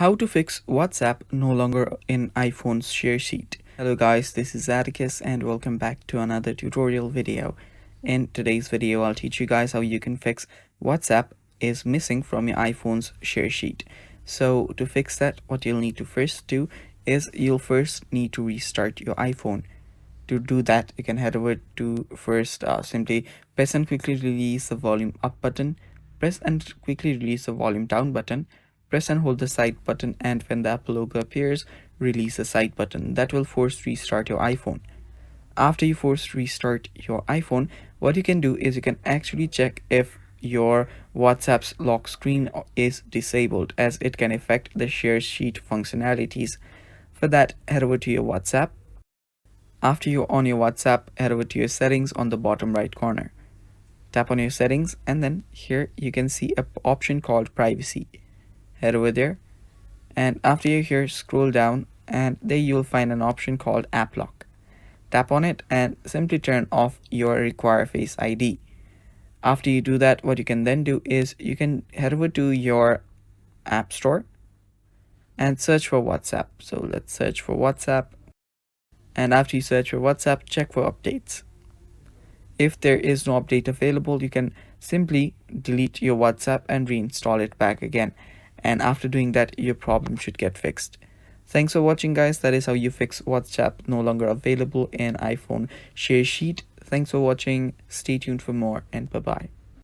How to fix WhatsApp no longer in iPhone's Sharesheet. Hello guys, this is Atticus and welcome back to another tutorial video. In today's video, I'll teach you guys how you can fix WhatsApp is missing from your iPhone's Sharesheet. So to fix that, what you'll need to first do is you'll first need to restart your iPhone. To do that, you can head over to first simply press and quickly release the volume up button, press and quickly release the volume down button, press and hold the side button, and when the Apple logo appears, release the side button. That will force restart your iPhone. After you force restart your iPhone, what you can do is you can actually check if your WhatsApp's lock screen is disabled, as it can affect the share sheet functionalities. For that, head over to your WhatsApp. After you're on your WhatsApp, head over to your settings on the bottom right corner. Tap on your settings, and then here you can see an option called privacy. Head over there, and after you're here, scroll down, and there you'll find an option called app lock. Tap on it and simply turn off your require face ID. After you do that, what you can then do is you can head over to your app store and search for WhatsApp. So let's search for WhatsApp. And after you search for WhatsApp, check for updates. If there is no update available, you can simply delete your WhatsApp and reinstall it back again. And after doing that, your problem should get fixed. Thanks for watching, guys. That is how you fix WhatsApp no longer available in iPhone Sharesheet. Thanks for watching. Stay tuned for more, and bye-bye.